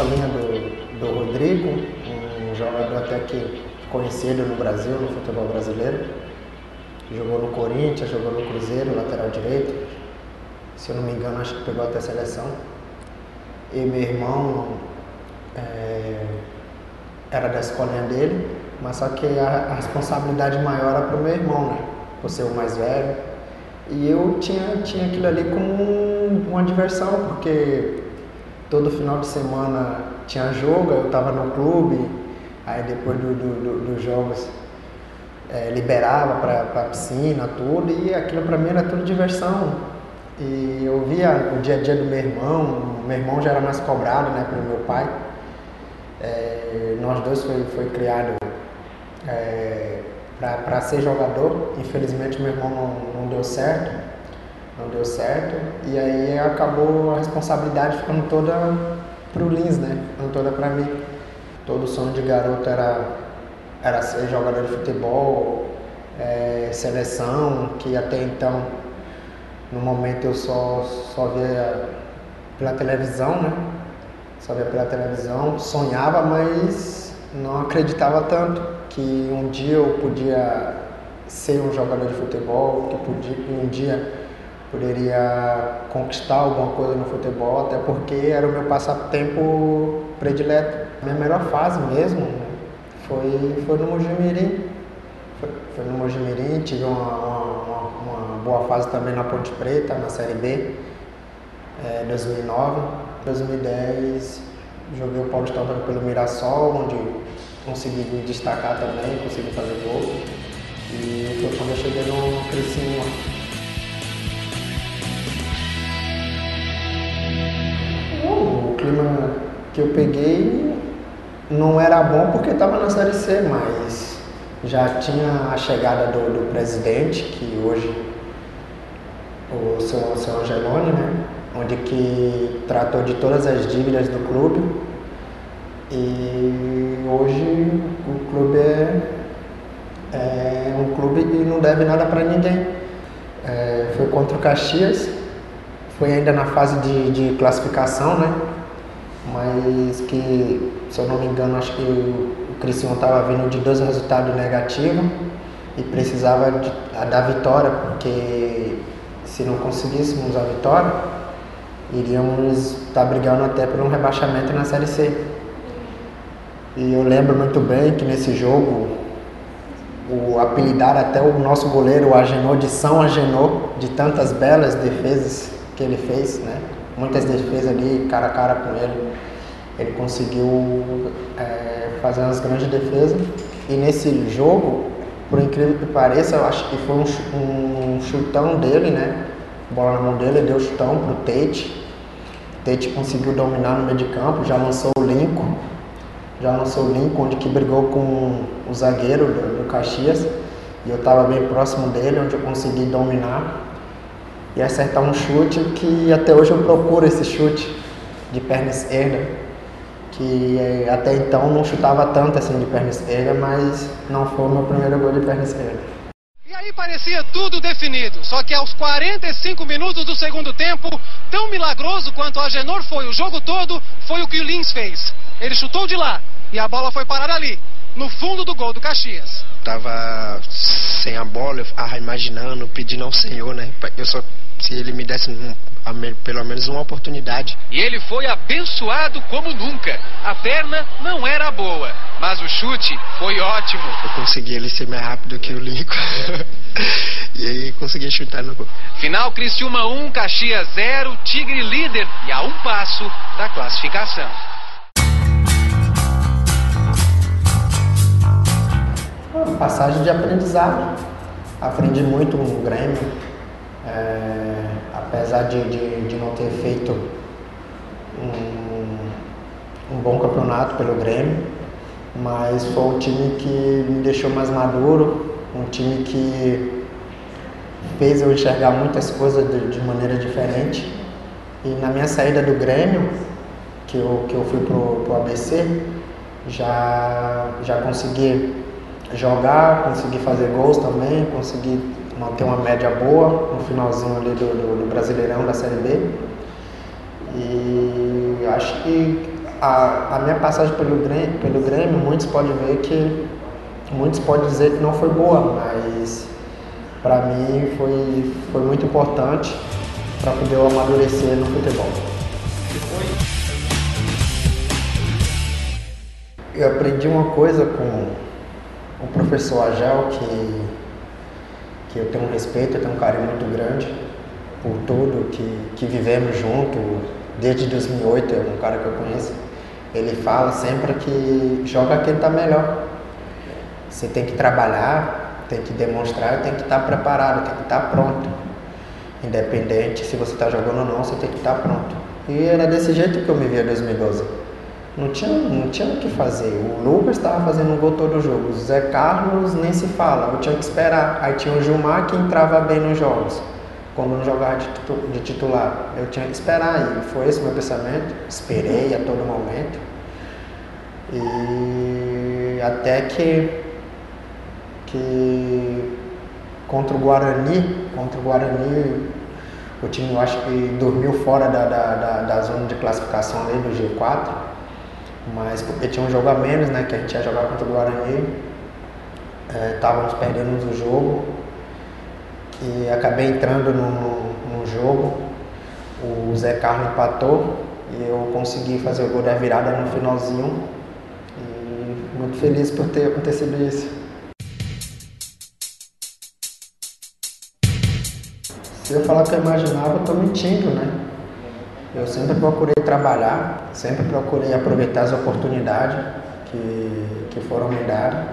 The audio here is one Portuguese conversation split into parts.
escolinha do Rodrigo, um jogador até que conhecido no Brasil, no futebol brasileiro. Jogou no Corinthians, jogou no Cruzeiro, lateral direito. Se eu não me engano, acho que pegou até a seleção. E meu irmão era da escolinha dele, mas só que a responsabilidade maior era pro meu irmão, né? Por ser o mais velho. E eu tinha aquilo ali como uma diversão, porque todo final de semana tinha jogo, eu estava no clube, aí depois dos jogos liberava para piscina, tudo, e aquilo para mim era tudo diversão. E eu via o dia a dia do meu irmão já era mais cobrado, né, pelo meu pai. Nós dois foi criado para ser jogador. Infelizmente meu irmão não deu certo, e aí acabou a responsabilidade ficando toda pro Lins, né, ficando toda para mim. Todo sonho de garoto era ser jogador de futebol, seleção, que até então, no momento eu só via pela televisão, né? Só via pela televisão, sonhava, mas não acreditava tanto que um dia eu podia ser um jogador de futebol, que um dia poderia conquistar alguma coisa no futebol, até porque era o meu passatempo predileto. Minha melhor fase mesmo, né, foi no Mojimirim. Foi no Mojimirim, tive uma boa fase também na Ponte Preta, na Série B, 2009. 2010 joguei o Paulistão também pelo Mirassol, onde consegui me destacar também, consegui fazer gol. E foi quando eu cheguei no Criciúma. O clima que eu peguei não era bom porque estava na Série C, mas já tinha a chegada do presidente, que hoje o seu Angeloni, né, onde que tratou de todas as dívidas do clube, e hoje o clube é um clube que não deve nada para ninguém. Foi contra o Caxias, foi ainda na fase de classificação, né? Mas que, se eu não me engano, acho que o Criciúma estava vindo de 2 resultados negativos e precisava da vitória, porque se não conseguíssemos a vitória, iríamos estar brigando até por um rebaixamento na Série C. E eu lembro muito bem que nesse jogo, apelidaram até o nosso goleiro, o Agenor, de São Agenor, de tantas belas defesas que ele fez, né? Muitas defesas ali, cara a cara com ele. Ele conseguiu fazer umas grandes defesas. E nesse jogo, por incrível que pareça, eu acho que foi um chutão dele, né? Bola na mão dele, ele deu chutão pro Tate. Tate conseguiu dominar no meio de campo, já lançou o Lincoln, onde que brigou com o zagueiro do Caxias. E eu estava bem próximo dele, onde eu consegui dominar e acertar um chute que até hoje eu procuro esse chute de perna esquerda, que até então não chutava tanto assim de perna esquerda, mas não foi o meu primeiro gol de perna esquerda. E aí parecia tudo definido, só que aos 45 minutos do segundo tempo, tão milagroso quanto a Agenor foi o jogo todo, foi o que o Lins fez. Ele chutou de lá e a bola foi parar ali, no fundo do gol do Caxias. Tava sem a bola, imaginando, pedindo ao Senhor, né? Se ele me desse pelo menos uma oportunidade. E ele foi abençoado como nunca. A perna não era boa, mas o chute foi ótimo. Eu consegui ele ser mais rápido que o Lincoln. E aí consegui chutar no gol. Final Criciúma 1, Caxias 0, Tigre líder e a um passo da classificação. Passagem de aprendizado. Aprendi muito no Grêmio. Apesar de não ter feito um bom campeonato pelo Grêmio, mas foi um time que me deixou mais maduro, um time que fez eu enxergar muitas coisas de maneira diferente. E na minha saída do Grêmio, que eu fui pro ABC, já consegui jogar, consegui fazer gols também, consegui manter uma média boa no finalzinho ali do Brasileirão, da Série B. E acho que a minha passagem pelo Grêmio, muitos podem dizer que não foi boa, mas para mim foi muito importante para poder eu amadurecer no futebol. Eu aprendi uma coisa com o professor Agel, que eu tenho um respeito, eu tenho um carinho muito grande por tudo que vivemos junto, desde 2008, é um cara que eu conheço. Ele fala sempre que joga quem está melhor. Você tem que trabalhar, tem que demonstrar, tem que estar preparado, tem que estar pronto. Independente se você está jogando ou não, você tem que estar pronto. E era desse jeito que eu me via em 2012. Não tinha o que fazer. O Lucas estava fazendo um gol todo jogo. O Zé Carlos nem se fala, eu tinha que esperar. Aí tinha o Gilmar que entrava bem nos jogos. Quando não jogava de titular, eu tinha que esperar. E foi esse o meu pensamento. Esperei a todo momento. E até que contra o Guarani, o time, eu acho que dormiu fora da zona de classificação ali do G4, mas porque tinha um jogo a menos, né, que a gente ia jogar contra o Guarani, estávamos perdendo o jogo e acabei entrando no jogo. O Zé Carlos empatou e eu consegui fazer o gol da virada no finalzinho, e muito feliz por ter acontecido isso. Se eu falar que eu imaginava, eu estou mentindo, né? Eu sempre procurei trabalhar, sempre procurei aproveitar as oportunidades que foram me dadas.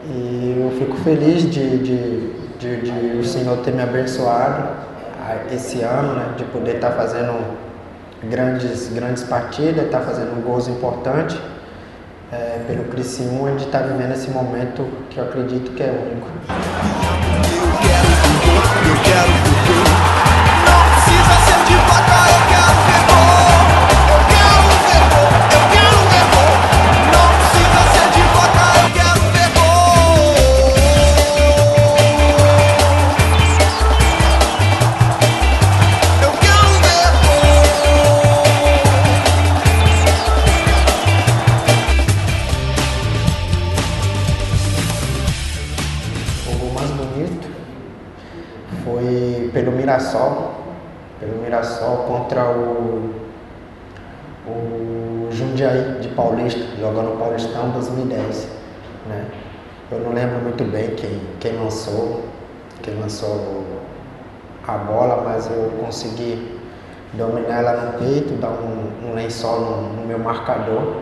E eu fico feliz de o Senhor ter me abençoado esse ano, né? De poder estar fazendo grandes partidas, estar fazendo gols importantes pelo Criciúma, e de estar vivendo esse momento que eu acredito que é único. Eu quero futuro. Não precisa ser de placa, eu quero ver gol. Eu quero ver gol, eu quero ver gol. Não precisa ser de placa, eu quero ver gol. Eu quero ver O gol mais bonito foi pelo Mirassol contra o Jundiaí de Paulista, jogando o Paulistão 2010, né? Eu não lembro muito bem quem lançou a bola, mas eu consegui dominar ela no peito, dar um lençol no meu marcador,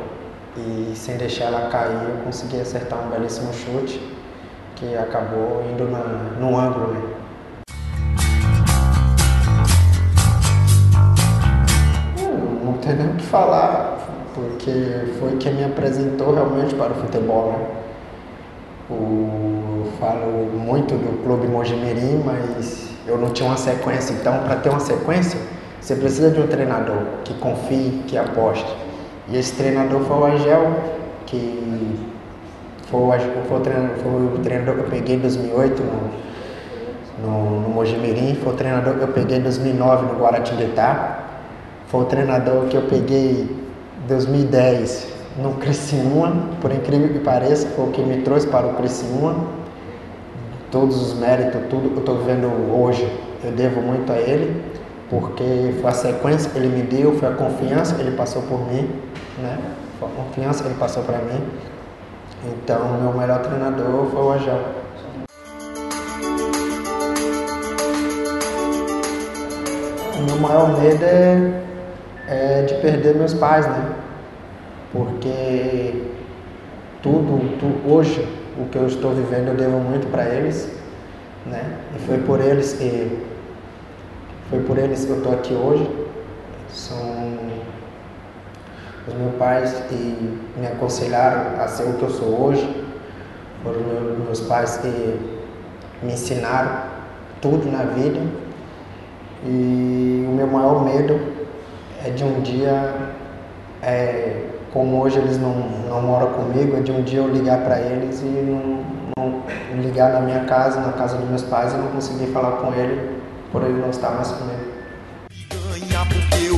e sem deixar ela cair eu consegui acertar um belíssimo chute que acabou indo no ângulo, né? Não tem nem o que falar, porque foi quem me apresentou realmente para o futebol, né? Eu falo muito do Clube Mojimirim, mas eu não tinha uma sequência. Então, para ter uma sequência, você precisa de um treinador que confie, que aposte. E esse treinador foi o Agel, que foi o treinador que eu peguei em 2008 no Mojimirim, foi o treinador que eu peguei em 2009 no Guaratinguetá, foi o treinador que eu peguei em 2010 no Criciúma, por incrível que pareça, foi o que me trouxe para o Criciúma. Todos os méritos, tudo que eu estou vivendo hoje, eu devo muito a ele, porque foi a sequência que ele me deu, foi a confiança que ele passou por mim, né? Foi a confiança que ele passou para mim. Então, meu melhor treinador foi o Agel. O meu maior medo é de perder meus pais, né? Porque hoje, o que eu estou vivendo, eu devo muito para eles, né? E foi por eles que eu estou aqui hoje. São os meus pais que me aconselharam a ser o que eu sou hoje. Foram meus pais que me ensinaram tudo na vida. E o meu maior medo é de um dia, como hoje eles não moram comigo, é de um dia eu ligar para eles e não ligar na minha casa, na casa dos meus pais, e não conseguir falar com ele por ele não estar mais comigo. ganhar porque